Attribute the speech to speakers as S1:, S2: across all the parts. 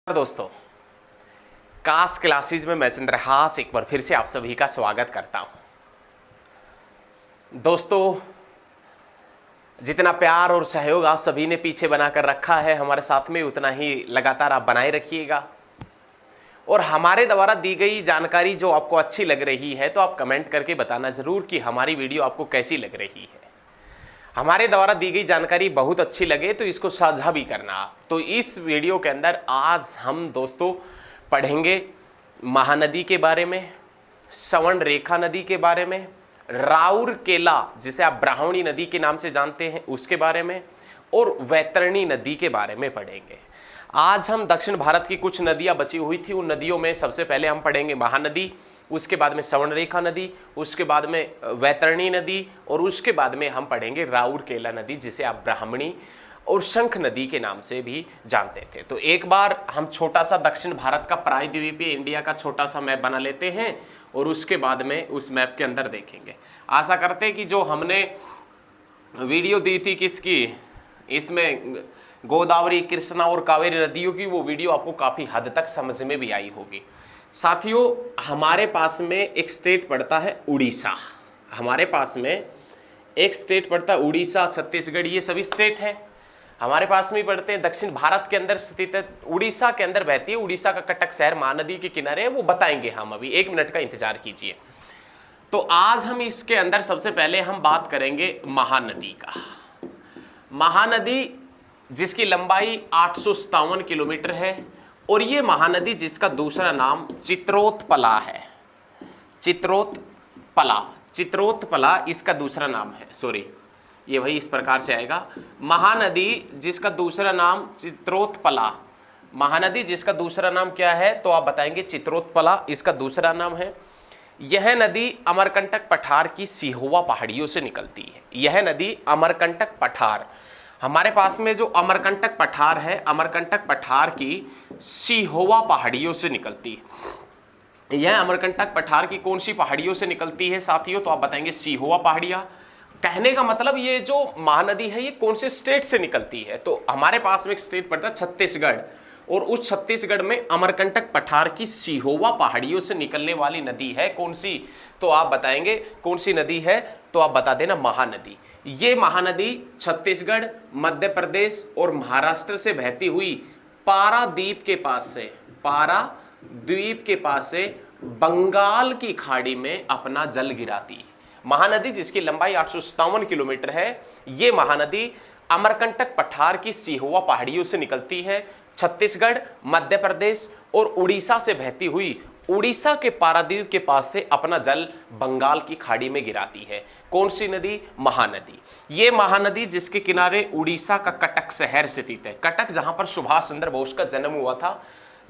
S1: दोस्तों, कास क्लासेस में मैं चंद्रहास एक बार फिर से आप सभी का स्वागत करता हूं। दोस्तों, जितना प्यार और सहयोग आप सभी ने पीछे बनाकर रखा है हमारे साथ में, उतना ही लगातार आप बनाए रखिएगा। और हमारे द्वारा दी गई जानकारी जो आपको अच्छी लग रही है तो आप कमेंट करके बताना जरूर कि हमारी वीडियो आपको कैसी लग रही है। हमारे द्वारा दी गई जानकारी बहुत अच्छी लगे तो इसको साझा भी करना। तो इस वीडियो के अंदर आज हम दोस्तों पढ़ेंगे महानदी के बारे में, सवर्ण रेखा नदी के बारे में, राउरकेला जिसे आप ब्राह्मणी नदी के नाम से जानते हैं उसके बारे में, और वैतरणी नदी के बारे में पढ़ेंगे। आज हम दक्षिण भारत की कुछ नदियां बची हुई थी, उन नदियों में सबसे पहले हम पढ़ेंगे महानदी, उसके बाद में सवर्ण रेखा नदी, उसके बाद में वैतरणी नदी, और उसके बाद में हम पढ़ेंगे राउरकेला नदी जिसे आप ब्राह्मणी और शंख नदी के नाम से भी जानते थे। तो एक बार हम छोटा सा दक्षिण भारत का प्रायद्वीपीय इंडिया का छोटा सा मैप बना लेते हैं और उसके बाद में उस मैप के अंदर देखेंगे। आशा करते हैं कि जो हमने वीडियो दी थी किसकी, इसमें गोदावरी, कृष्णा और कावेरी नदियों की, वो वीडियो आपको काफ़ी हद तक समझ में भी आई होगी। साथियों, हमारे पास में एक स्टेट पड़ता है उड़ीसा। हमारे पास में एक स्टेट पड़ता है उड़ीसा, छत्तीसगढ़, ये सभी स्टेट हैं हमारे पास में ही पड़ते हैं। दक्षिण भारत के अंदर स्थित है, उड़ीसा के अंदर बहती है। उड़ीसा का कटक शहर महानदी के किनारे है, वो बताएंगे हम अभी। 1 मिनट का इंतजार कीजिए। तो आज हम इसके अंदर सबसे पहले हम बात करेंगे महानदी का। महानदी जिसकी लंबाई 857 किलोमीटर है, और ये महानदी जिसका दूसरा नाम चित्रोत्पला है। चित्रोत्पला इसका दूसरा नाम है। सॉरी, ये वही इस प्रकार से आएगा। महानदी जिसका दूसरा नाम चित्रोत्पला, महानदी जिसका दूसरा नाम क्या है तो आप बताएंगे चित्रोत्पला इसका दूसरा नाम है। यह नदी अमरकंटक पठार की सिहोवा पहाड़ियों से निकलती है। यह नदी अमरकंटक पठार, हमारे पास में जो अमरकंटक पठार है, अमरकंटक पठार की सिहोवा पहाड़ियों से निकलती है। यह अमरकंटक पठार की कौन सी पहाड़ियों से निकलती है साथियों, तो आप बताएंगे सिहोवा पहाड़ियां। कहने का मतलब ये जो महानदी है ये कौन से स्टेट से निकलती है, तो हमारे पास में एक स्टेट पड़ता है छत्तीसगढ़, और उस छत्तीसगढ़ में अमरकंटक पठार की सिहोवा पहाड़ियों से निकलने वाली नदी है कौन सी, तो आप बताएंगे कौन सी नदी है, तो आप बता देना महानदी। ये महानदी छत्तीसगढ़, मध्य प्रदेश और महाराष्ट्र से बहती हुई पारादीप के पास से बंगाल की खाड़ी में अपना जल गिराती है। महानदी जिसकी लंबाई 857 किलोमीटर है, ये महानदी अमरकंटक पठार की सिहोवा पहाड़ियों से निकलती है। छत्तीसगढ़, मध्य प्रदेश और उड़ीसा से बहती हुई उड़ीसा के पारादीप के पास से अपना जल बंगाल की खाड़ी में गिराती है। कौन सी नदी? महानदी। ये महानदी जिसके किनारे उड़ीसा का कटक शहर स्थित है। कटक जहां पर सुभाष चंद्र बोस का जन्म हुआ था।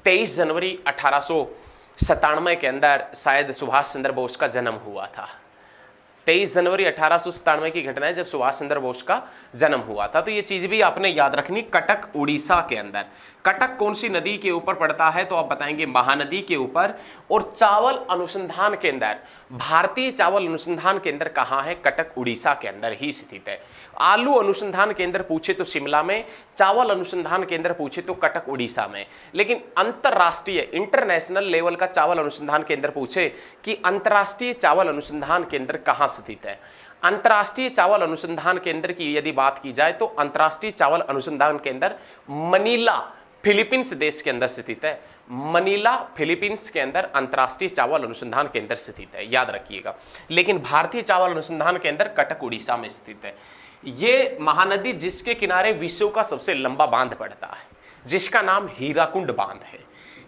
S1: 23 जनवरी 1897 के अंदर शायद सुभाष चंद्र बोस का जन्म हुआ था। 23 जनवरी 1897 की घटना है जब सुभाष चंद्र बोस का जन्म हुआ था। तो ये चीज भी आपने याद रखनी। कटक उड़ीसा के अंदर। कटक कौन सी नदी के ऊपर पड़ता है, तो आप बताएंगे महानदी के ऊपर। और चावल अनुसंधान केंद्र, भारतीय चावल अनुसंधान केंद्र कहाँ है? कटक उड़ीसा के अंदर ही स्थित है। आलू अनुसंधान केंद्र पूछे तो शिमला में, चावल अनुसंधान केंद्र पूछे तो कटक उड़ीसा में। लेकिन अंतरराष्ट्रीय इंटरनेशनल लेवल का चावल अनुसंधान केंद्र पूछे कि अंतरराष्ट्रीय चावल अनुसंधान केंद्र कहाँ स्थित है, अंतर्राष्ट्रीय चावल अनुसंधान केंद्र की यदि बात की जाए तो अंतर्राष्ट्रीय चावल अनुसंधान केंद्र मनीला, फिलीपींस देश के अंदर स्थित है। मनीला, फिलीपींस के अंदर अंतर्राष्ट्रीय चावल अनुसंधान केंद्र स्थित है, याद रखिएगा। लेकिन भारतीय चावल अनुसंधान केंद्र कटक उड़ीसा में स्थित है। ये महानदी जिसके किनारे विश्व का सबसे लंबा बांध पड़ता है, जिसका नाम हीराकुंड बांध है।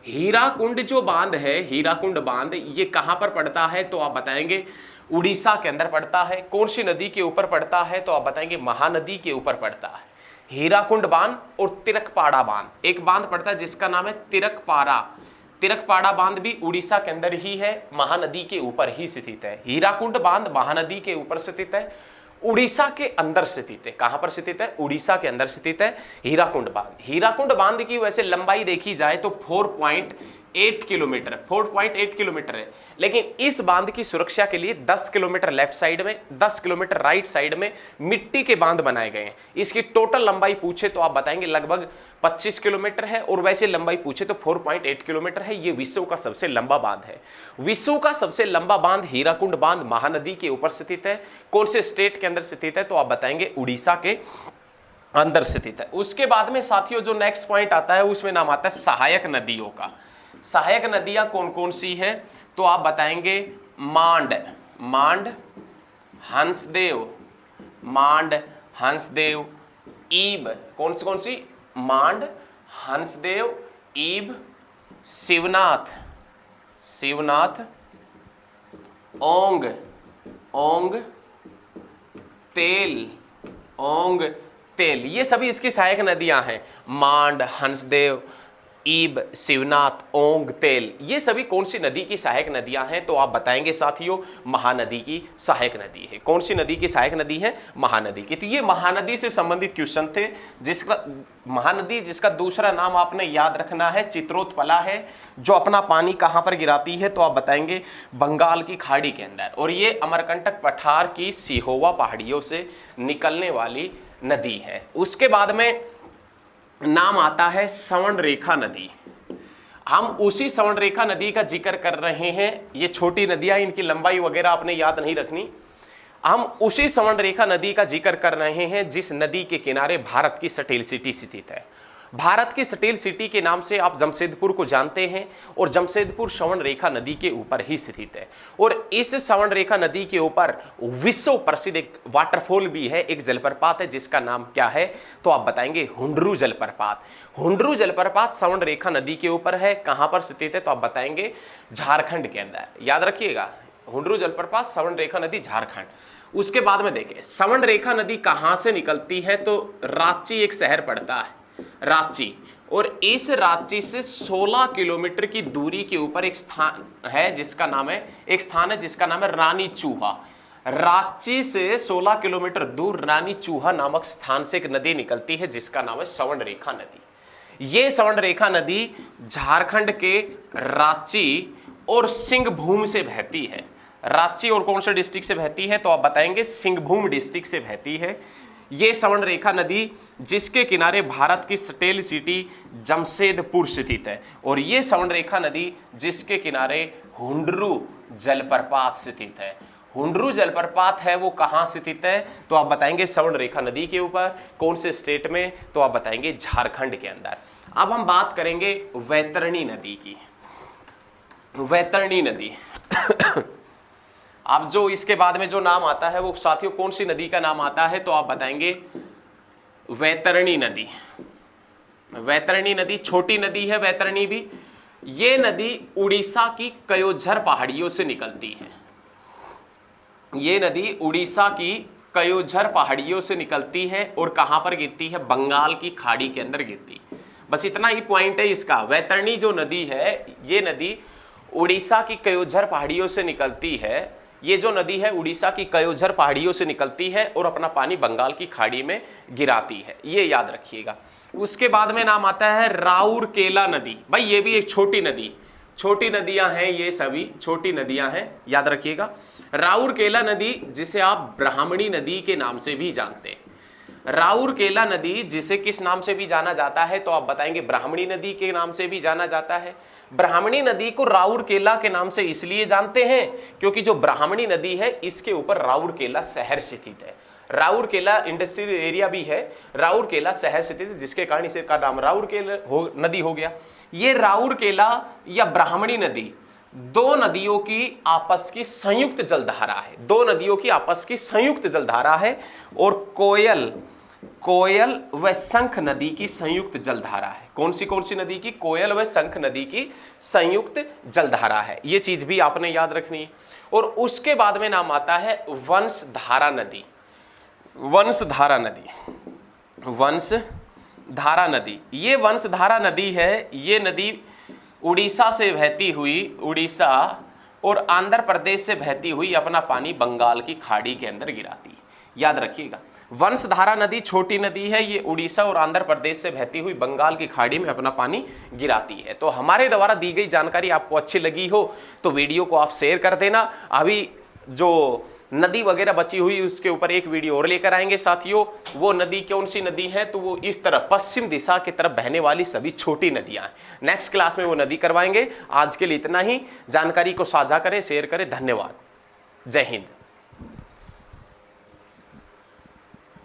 S1: हीराकुंड जो बांध है, हीराकुंड बांध, ये कहां पर पड़ता है, तो आप बताएंगे उड़ीसा के अंदर पड़ता है। कौन सी नदी के ऊपर पड़ता है, तो आप बताएंगे महानदी के ऊपर पड़ता है। हीराकुंड बांध और तिरकपाड़ा बांध, एक बांध पड़ता है जिसका नाम है तिरकपाड़ा। तिरकपाड़ा बांध भी उड़ीसा के अंदर ही है, महानदी के ऊपर ही स्थित है। हीराकुंड बांध महानदी के ऊपर स्थित है, उड़ीसा के अंदर स्थित है। कहां पर स्थित है? उड़ीसा के अंदर स्थित है हीराकुंड बांध। हीराकुंड बांध की वैसे लंबाई देखी जाए तो 4.8 किलोमीटर, 4.8 किलोमीटर है। लेकिन इस बांध की सुरक्षा के लिए 10 किलोमीटर लेफ्ट साइड में, 10 किलोमीटर राइट साइड में मिट्टी के बांध बनाए गए हैं। इसकी टोटल लंबाई पूछे तो आप बताएंगे लगभग 25 किलोमीटर है, और वैसे लंबाई पूछे तो 4.8 किलोमीटर है। ये विश्व का सबसे लंबा बांध है। विश्व का सबसे लंबा बांध हीराकुंड बांध महानदी के ऊपर स्थित है। कौन से स्टेट के अंदर स्थित है तो आप बताएंगे उड़ीसा के अंदर स्थित है। उसके बाद में साथियों जो नेक्स्ट पॉइंट आता है उसमें नाम आता है सहायक नदियों का। सहायक नदियां कौन कौन सी है तो आप बताएंगे मांड, मांड, हंसदेव, मांड, हंसदेव, ईब, कौन सी मांड, हंसदेव, ईब, शिवनाथ, शिवनाथ, ओंग, ओंग, तेल, ओंग, तेल, ये सभी इसकी सहायक नदियां हैं। मांड, हंसदेव, ईब, शिवनाथ, ओंग, तेल, ये सभी कौन सी नदी की सहायक नदियां हैं तो आप बताएंगे साथियों महानदी की सहायक नदी है। कौन सी नदी की सहायक नदी है? महानदी की। तो ये महानदी से संबंधित क्वेश्चन थे। जिसका महानदी जिसका दूसरा नाम आपने याद रखना है चित्रोत्पला है, जो अपना पानी कहां पर गिराती है तो आप बताएंगे बंगाल की खाड़ी के अंदर, और ये अमरकंटक पठार की सिहोवा पहाड़ियों से निकलने वाली नदी है। उसके बाद में नाम आता है स्वर्णरेखा नदी। हम उसी स्वर्णरेखा नदी का जिक्र कर रहे हैं। ये छोटी नदियां, इनकी लंबाई वगैरह आपने याद नहीं रखनी। हम उसी स्वर्णरेखा नदी का जिक्र कर रहे हैं जिस नदी के किनारे भारत की स्टील सिटी स्थित है। भारत की स्टील सिटी के नाम से आप जमशेदपुर को जानते हैं, और जमशेदपुर स्वर्णरेखा नदी के ऊपर ही स्थित है। और इस स्वर्णरेखा नदी के ऊपर विश्व प्रसिद्ध एक वाटरफॉल भी है, एक जलप्रपात है जिसका नाम क्या है तो आप बताएंगे हुंडरू जलप्रपात। हुंडरू जलप्रपात स्वर्णरेखा नदी के ऊपर है। कहां पर स्थित है तो आप बताएंगे झारखंड के अंदर। याद रखिएगा, हुंडरू जलप्रपात, स्वर्णरेखा नदी, झारखंड। उसके बाद में देखें स्वर्णरेखा नदी कहां से निकलती है तो रांची एक शहर पड़ता है, रांची, और इस रांची से 16 किलोमीटर की दूरी के ऊपर एक स्थान है जिसका नाम है, एक स्थान है जिसका नाम है रानी चूहा। रांची से 16 किलोमीटर दूर रानी चूहा नामक स्थान से एक नदी निकलती है जिसका नाम है स्वर्णरेखा नदी। ये स्वर्णरेखा नदी झारखंड के रांची और सिंहभूम से बहती है। रांची और कौन से डिस्ट्रिक्ट से बहती है तो आप बताएंगे सिंहभूम डिस्ट्रिक्ट से बहती है। ये स्वर्णरेखा नदी जिसके किनारे भारत की स्टील सिटी जमशेदपुर स्थित है, और ये स्वर्णरेखा नदी जिसके किनारे हुंडरू जलप्रपात स्थित है। हुंडरू जलप्रपात है वो कहाँ स्थित है तो आप बताएंगे स्वर्णरेखा नदी के ऊपर। कौन से स्टेट में तो आप बताएंगे झारखंड के अंदर। अब हम बात करेंगे वैतरणी नदी की। वैतरणी नदी अब जो इसके बाद में जो नाम आता है वो साथियों कौन सी नदी का नाम आता है तो आप बताएंगे वैतरणी नदी। वैतरणी नदी छोटी नदी है, वैतरणी भी। ये नदी उड़ीसा की कयोझर पहाड़ियों से निकलती है। ये नदी उड़ीसा की कयोझर पहाड़ियों से निकलती है और कहां पर गिरती है? बंगाल की खाड़ी के अंदर गिरती। बस इतना ही पॉइंट है इसका। वैतरणी जो नदी है ये नदी उड़ीसा की कयोझर पहाड़ियों से निकलती है। ये जो नदी है उड़ीसा की कयोझर पहाड़ियों से निकलती है और अपना पानी बंगाल की खाड़ी में गिराती है, ये याद रखिएगा। उसके बाद में नाम आता है राउरकेला नदी। भाई ये भी एक छोटी नदी, छोटी नदियां हैं, ये सभी छोटी नदियां हैं, याद रखिएगा। राउरकेला नदी जिसे आप ब्राह्मणी नदी के नाम से भी जानते हैं। राउरकेला नदी जिसे किस नाम से भी जाना जाता है तो आप बताएंगे ब्राह्मणी नदी के नाम से भी जाना जाता है। ब्राह्मणी नदी को राउरकेला के नाम से इसलिए जानते हैं क्योंकि जो ब्राह्मणी नदी है इसके ऊपर राउरकेला शहर स्थित है। राउरकेला इंडस्ट्रियल एरिया भी है, राउरकेला शहर स्थित है, जिसके कारण इसे का नाम राउरकेला नदी हो गया। ये राउरकेला या ब्राह्मणी नदी दो नदियों की आपस की संयुक्त जलधारा है। दो नदियों की आपस की संयुक्त जलधारा है और कोयल व शंख नदी की संयुक्त जलधारा है। कौन सी नदी की? कोयल व शंख नदी की संयुक्त जलधारा है। ये चीज भी आपने याद रखनी है। और उसके बाद में नाम आता है वंशधारा नदी। वंशधारा नदी, वंशधारा नदी, ये वंशधारा नदी है। ये नदी उड़ीसा से बहती हुई, उड़ीसा और आंध्र प्रदेश से बहती हुई अपना पानी बंगाल की खाड़ी के अंदर गिराती है। याद रखिएगा, वंशधारा नदी छोटी नदी है, ये उड़ीसा और आंध्र प्रदेश से बहती हुई बंगाल की खाड़ी में अपना पानी गिराती है। तो हमारे द्वारा दी गई जानकारी आपको अच्छी लगी हो तो वीडियो को आप शेयर कर देना। अभी जो नदी वगैरह बची हुई उसके ऊपर एक वीडियो और लेकर आएंगे साथियों। वो नदी कौन सी नदी है, तो वो इस तरफ पश्चिम दिशा की तरफ बहने वाली सभी छोटी नदियां हैं। नेक्स्ट क्लास में वो नदी करवाएंगे। आज के लिए इतना ही। जानकारी को साझा करें, शेयर करें। धन्यवाद। जय हिंद।